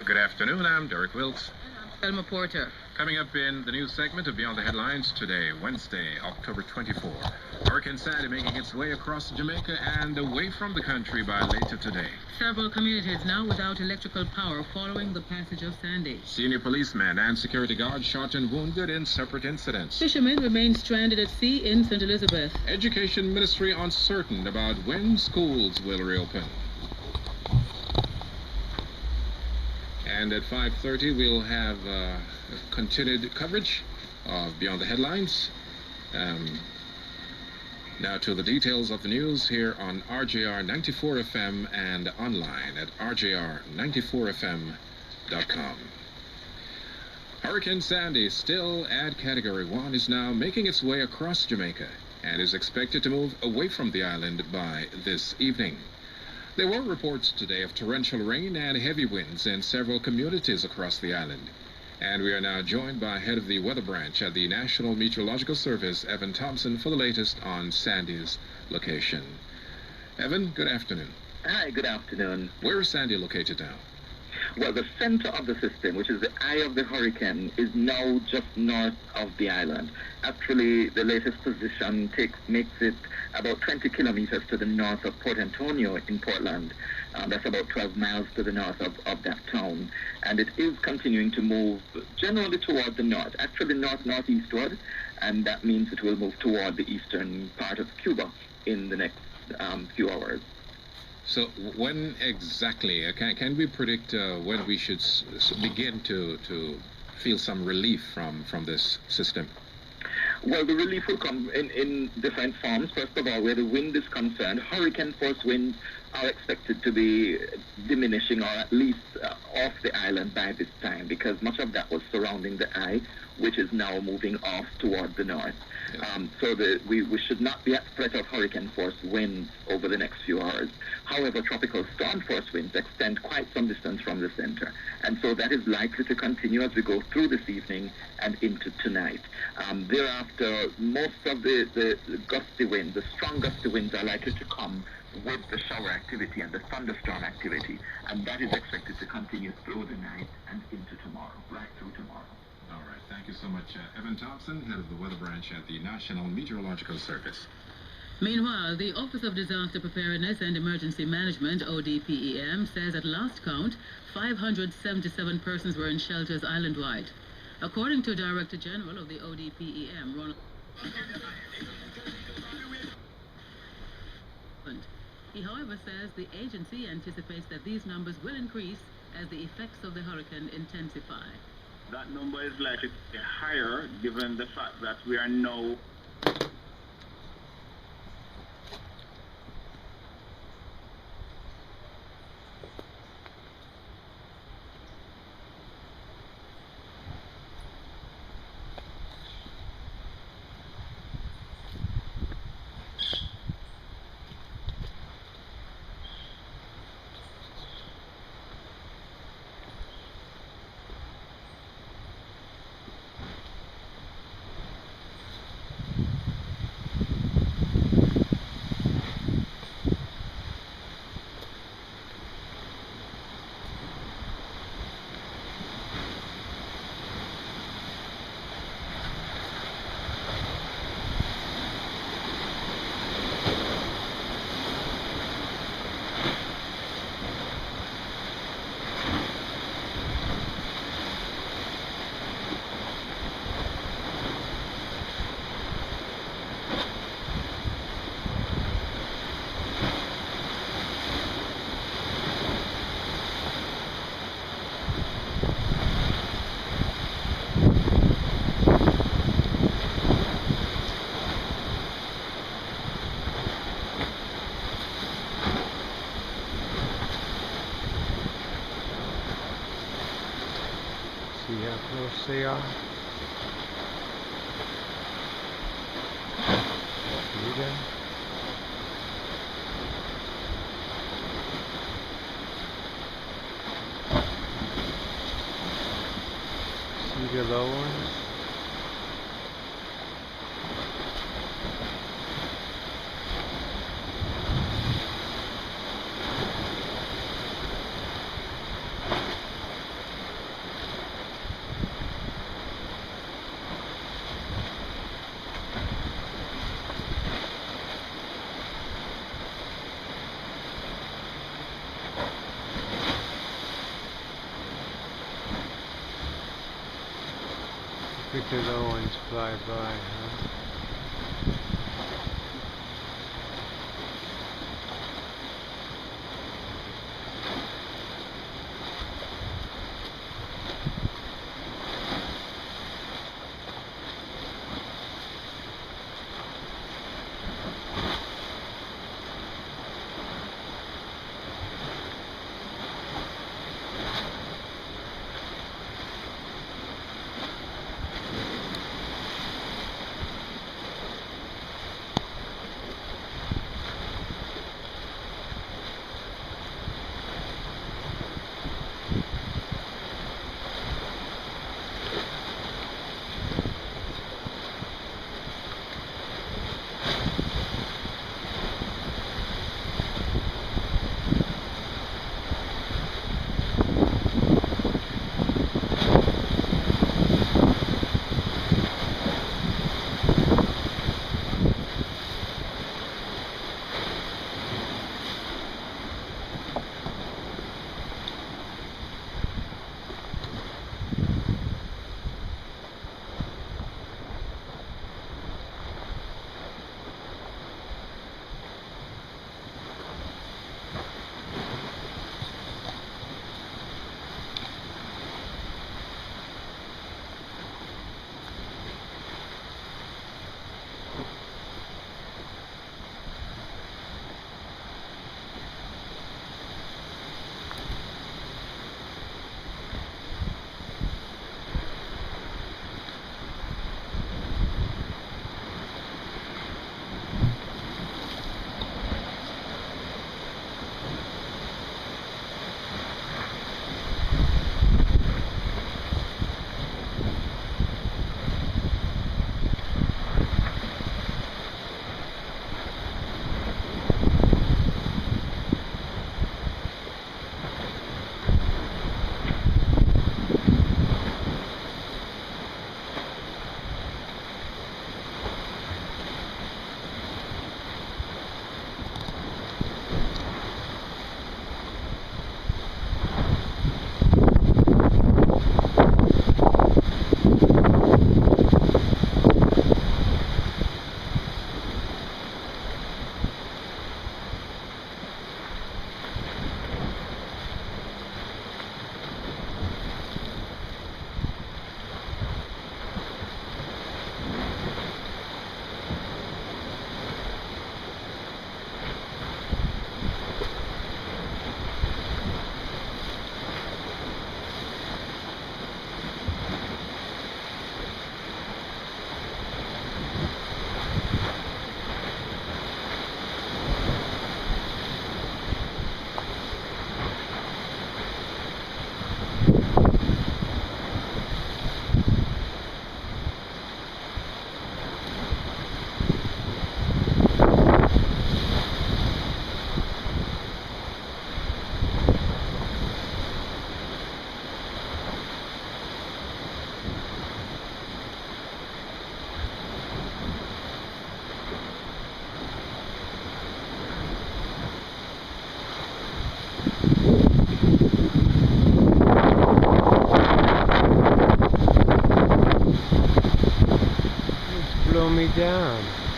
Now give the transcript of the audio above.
Good afternoon, I'm Derek Wilkes. Elma Porter. Coming up in the news segment of Beyond the Headlines today, Wednesday, October 24. Hurricane Sandy making its way across Jamaica and away from the country by later today. Several communities now without electrical power following the passage of Sandy. Senior policemen and security guards shot and wounded in separate incidents. Fishermen remain stranded at sea in St. Elizabeth. Education Ministry uncertain about when schools will reopen. And at 5:30, we'll have continued coverage of Beyond the Headlines. Now to the details of the news here on RJR 94 FM and online at rjr94fm.com. Hurricane Sandy, still at Category 1, is now making its way across Jamaica and is expected to move away from the island by this evening. There were reports today of torrential rain and heavy winds in several communities across the island. And we are now joined by head of the weather branch at the National Meteorological Service, Evan Thompson, for the latest on Sandy's location. Evan, good afternoon. Hi, good afternoon. Where is Sandy located now? Well, the center of the system, which is the eye of the hurricane, is now just north of the island. Actually, the latest position makes it about 20 kilometers to the north of Port Antonio in Portland. That's about 12 miles to the north of that town. And it is continuing to move generally toward the north, actually north-northeastward, and that means it will move toward the eastern part of Cuba in the next few hours. So when exactly, can we predict when we should begin to feel some relief from this system? Well, the relief will come in different forms. First of all, where the wind is concerned, hurricane force winds are expected to be diminishing or at least off the island by this time, because much of that was surrounding the eye, which is now moving off toward the north. Yes. So we should not be at threat of hurricane force winds over the next few hours. However, tropical storm force winds extend quite some distance from the center, and so that is likely to continue as we go through this evening and into tonight. Thereafter, most of the gusty winds, the strong gusty winds, are likely to come with the shower activity and the thunderstorm activity, and that is expected to continue through the night and into tomorrow, right through tomorrow. All right, thank you so much, Evan Thompson, head of the weather branch at the National Meteorological Service. Meanwhile, the Office of Disaster Preparedness and Emergency Management, ODPEM, says at last count, 577 persons were in shelters island-wide. According to Director General of the ODPEM, Ronald... He, however, says the agency anticipates that these numbers will increase as the effects of the hurricane intensify. That number is likely to be higher given the fact that we are now... See how close they are. See them? See the low ones? Wicked low ones fly by, huh? Blow me down.